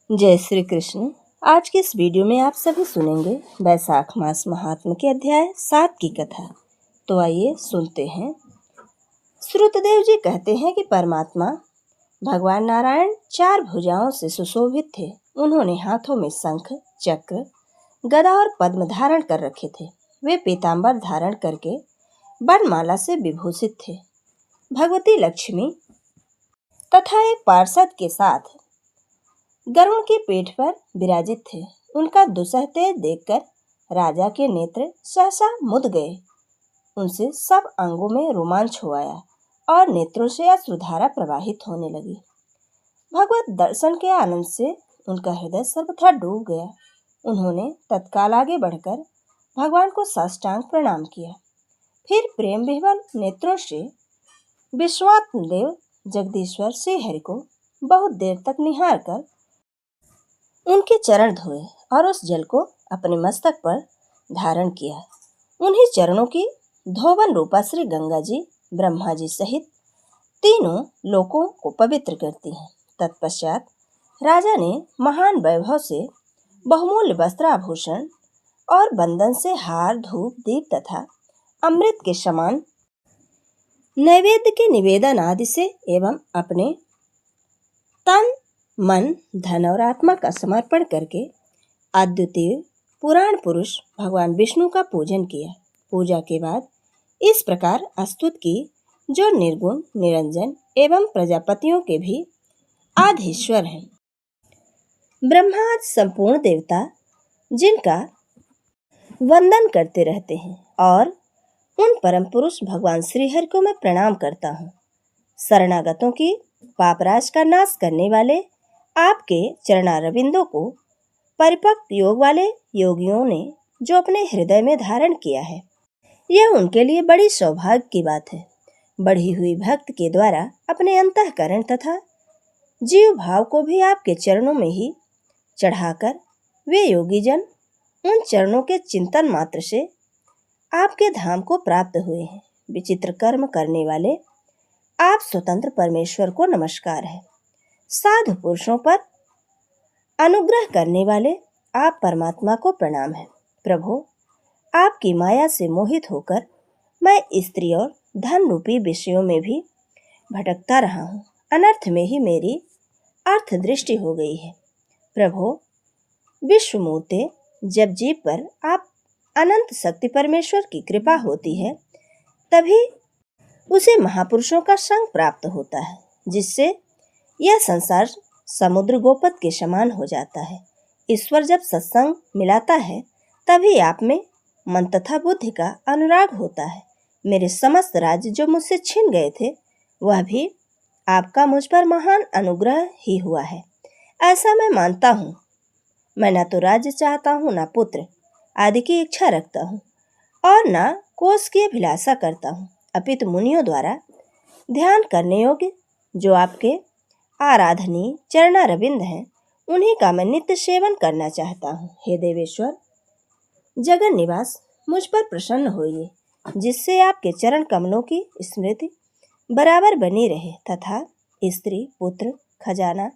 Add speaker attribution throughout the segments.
Speaker 1: जय श्री कृष्ण। आज के इस वीडियो में आप सभी सुनेंगे वैशाख मास महात्म के अध्याय 7 की कथा। तो आइए सुनते हैं। श्रुतदेव जी कहते हैं कि परमात्मा भगवान नारायण 4 भुजाओं से सुशोभित थे। उन्होंने हाथों में शंख, चक्र, गदा और पद्म धारण कर रखे थे। वे पीताम्बर धारण करके वनमाला से विभूषित थे। भगवती लक्ष्मी तथा एक पार्षद के साथ गरुड़ के पेट पर विराजित थे। उनका दुस्सह तेज देखकर राजा के नेत्र सहसा मुद गए। उनसे सब अंगों में रोमांच हो आया और नेत्रों से अश्रुधारा प्रवाहित होने लगी। भगवत दर्शन के आनंद से उनका हृदय सर्वथा डूब गया। उन्होंने तत्काल आगे बढ़कर भगवान को साष्टांग प्रणाम किया। फिर प्रेम विह्वल नेत्रों से विश्वात्म देव जगदीश्वर श्री हरि को बहुत देर तक निहार कर उनके चरण धोए और उस जल को अपने मस्तक पर धारण किया। उन्हीं चरणों की धोवन रूपा श्री गंगा जी ब्रह्मा जी सहित तीनों लोकों को पवित्र करती हैं। तत्पश्चात राजा ने महान वैभव से बहुमूल्य वस्त्र आभूषण और बंधन से हार, धूप, दीप तथा अमृत के समान नैवेद्य के निवेदन आदि से एवं अपने तन, मन, धन और आत्मा का समर्पण करके अद्वितीय पुराण पुरुष भगवान विष्णु का पूजन किया। पूजा के बाद इस प्रकार स्तुति की, जो निर्गुण, निरंजन एवं प्रजापतियों के भी आधीश्वर हैं। ब्रह्मा आदि संपूर्ण देवता जिनका वंदन करते रहते हैं और उन परम पुरुष भगवान श्री हरि को मैं प्रणाम करता हूँ। शरणागतों की पापराज का नाश करने वाले आपके चरणारविंदों को परिपक्व योग वाले योगियों ने जो अपने हृदय में धारण किया है, यह उनके लिए बड़ी सौभाग्य की बात है। बढ़ी हुई भक्त के द्वारा अपने अंतःकरण तथा जीव भाव को भी आपके चरणों में ही चढ़ाकर वे योगी जन उन चरणों के चिंतन मात्र से आपके धाम को प्राप्त हुए हैं। विचित्र कर्म करने वाले आप स्वतंत्र परमेश्वर को नमस्कार है। साधु पुरुषों पर अनुग्रह करने वाले आप परमात्मा को प्रणाम है। प्रभु, आपकी माया से मोहित होकर मैं स्त्री और धन रूपी विषयों में भी भटकता रहा हूँ। अनर्थ में ही मेरी अर्थ दृष्टि हो गई है। प्रभु विश्वमूर्ते, जब जीव पर आप अनंत शक्ति परमेश्वर की कृपा होती है, तभी उसे महापुरुषों का संग प्राप्त होता है, जिससे यह संसार समुद्र गोपद के समान हो जाता है। ईश्वर जब सत्संग मिलाता है, तभी आप में मन तथा बुद्धि का अनुराग होता है। मेरे समस्त राज्य जो मुझसे छिन गए थे, वह भी आपका मुझ पर महान अनुग्रह ही हुआ है, ऐसा मैं मानता हूँ। मैं न तो राज्य चाहता हूँ, न पुत्र आदि की इच्छा रखता हूँ और न कोष की अभिलाषा करता हूँ, अपितु मुनियों द्वारा ध्यान करने योग्य जो आपके आराधनीय चरणारविंद हैं, उन्हीं का मैं नित्य सेवन करना चाहता हूँ। हे देवेश्वर जगन निवास, मुझ पर प्रसन्न होइए, जिससे आपके चरण कमलों की स्मृति बराबर बनी रहे तथा स्त्री, पुत्र, खजाना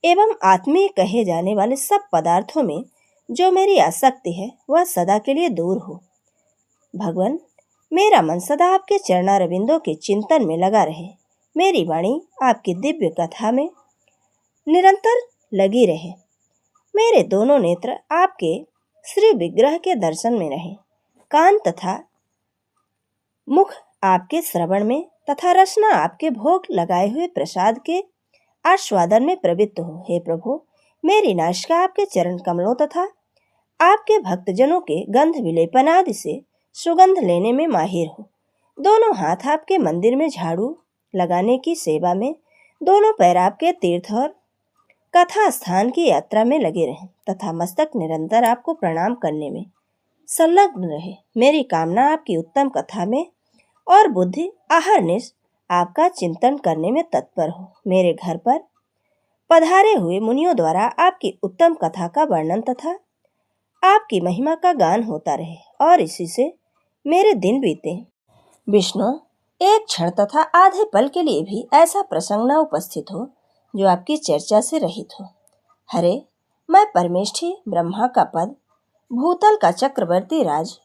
Speaker 1: एवं आत्मीय कहे जाने वाले सब पदार्थों में जो मेरी आसक्ति है, वह सदा के लिए दूर हो। भगवान, मेरा मन सदा आपके चरणारविंदों के चिंतन में लगा रहे। मेरी वाणी आपकी दिव्य कथा में निरंतर लगी रहे। मेरे दोनों नेत्र आपके श्री विग्रह के दर्शन में रहे। कान तथा मुख आपके श्रवण में तथा रसना आपके भोग लगाए हुए प्रसाद के आस्वादन में प्रवृत्त हो। हे प्रभु, मेरी नासिका आपके चरण कमलों तथा आपके भक्तजनों के गंध विलेपन आदि से सुगंध लेने में माहिर हो। दोनों हाथ आपके मंदिर में झाड़ू लगाने की सेवा में, दोनों पैर आपके तीर्थ और कथा स्थान की यात्रा में लगे रहें तथा मस्तक निरंतर आपको प्रणाम करने में संलग्न रहे। मेरी कामना आपकी उत्तम कथा में और बुद्धि अहरनिश आपका चिंतन करने में तत्पर हो। मेरे घर पर पधारे हुए मुनियों द्वारा आपकी उत्तम कथा का वर्णन तथा आपकी महिमा का गान होता रहे और इसी से मेरे दिन बीते। विष्णु, एक क्षण तथा आधे पल के लिए भी ऐसा प्रसंग न उपस्थित हो जो आपकी चर्चा से रहित हो। हरे, मैं परमेष्ठी ब्रह्मा का पद, भूतल का चक्रवर्ती राज,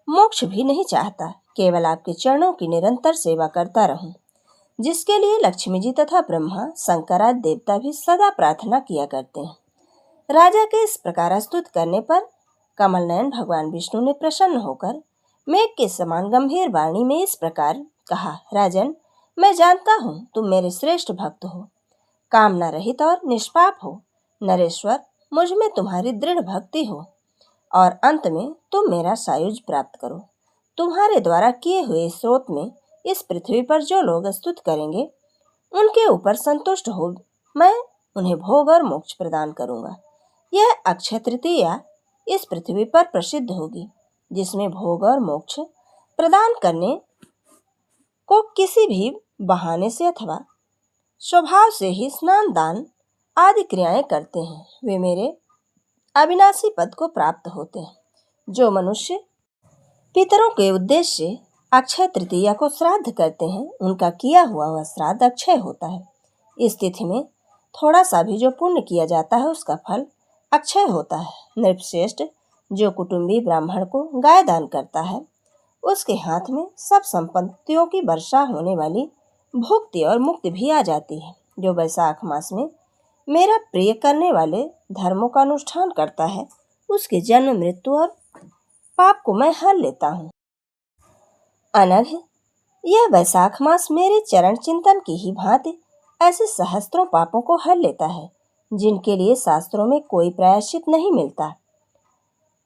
Speaker 1: मोक्ष भी नहीं चाहता, केवल आपके चरणों की निरंतर सेवा करता रहूं, जिसके लिए लक्ष्मी जी तथा ब्रह्मा शंकर आदि देवता भी सदा प्रार्थना किया करते हैं। राजा के इस प्रकार स्तुत करने पर कमल नयन भगवान विष्णु ने प्रसन्न होकर मेघ के समान गंभीर वाणी में इस प्रकार कहा, राजन, मैं जानता हूँ तुम मेरे श्रेष्ठ भक्त हो, कामना रहित और निष्पाप हो। नरेश्वर, मुझ में तुम्हारी दृढ़ भक्ति हो और अंत में तुम मेरा सायुज प्राप्त करो। तुम्हारे द्वारा किए हुए स्रोत में इस पृथ्वी पर जो लोग स्तुत करेंगे, उनके ऊपर संतुष्ट हो मैं उन्हें भोग और मोक्ष प्रदान करूंगा। यह अक्षय तृतीया इस पृथ्वी पर प्रसिद्ध होगी, जिसमें भोग और मोक्ष प्रदान करने को किसी भी बहाने से अथवा स्वभाव से ही स्नान दान आदि क्रियाएं करते हैं, वे मेरे अविनाशी पद को प्राप्त होते हैं। जो मनुष्य पितरों के उद्देश्य से अक्षय तृतीया को श्राद्ध करते हैं, उनका किया हुआ वह श्राद्ध अक्षय होता है। इस तिथि में थोड़ा सा भी जो पुण्य किया जाता है, उसका फल अक्षय होता है। नृपश्रेष्ठ, जो कुटुंबी ब्राह्मण को गाय दान करता है, उसके हाथ में सब संपत्तियों की वर्षा होने वाली भुक्ति और मुक्ति भी आ जाती है। जो वैशाख मास में मेरा प्रिय करने वाले धर्मों का अनुष्ठान करता है, उसके जन्म मृत्यु और पाप को मैं हर लेता हूँ। अनघ, यह वैशाख मास मेरे चरण चिंतन की ही भांति ऐसे सहस्त्रों पापों को हर लेता है, जिनके लिए शास्त्रों में कोई प्रायश्चित नहीं मिलता।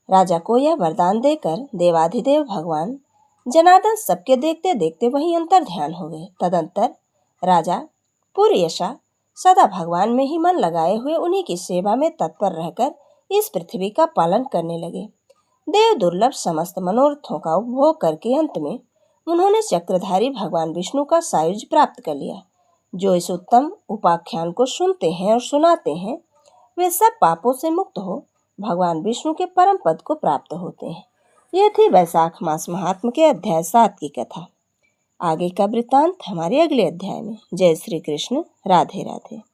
Speaker 1: राजा को यह वरदान देकर देवाधिदेव भगवान जनार्दन सबके देखते देखते वहीं अंतर ध्यान हो गए। तदंतर राजा पुरयशा सदा भगवान में ही मन लगाए हुए उन्हीं की सेवा में तत्पर रहकर इस पृथ्वी का पालन करने लगे। देव दुर्लभ समस्त मनोरथों का उपभोग करके अंत में उन्होंने चक्रधारी भगवान विष्णु का सायुज प्राप्त कर लिया। जो इस उत्तम उपाख्यान को सुनते हैं और सुनाते हैं, वे सब पापों से मुक्त हो भगवान विष्णु के परम पद को प्राप्त होते हैं। यह थी वैशाख मास महात्म के अध्याय 7 की कथा। आगे का वृत्तांत हमारे अगले अध्याय में। जय श्री कृष्ण। राधे राधे।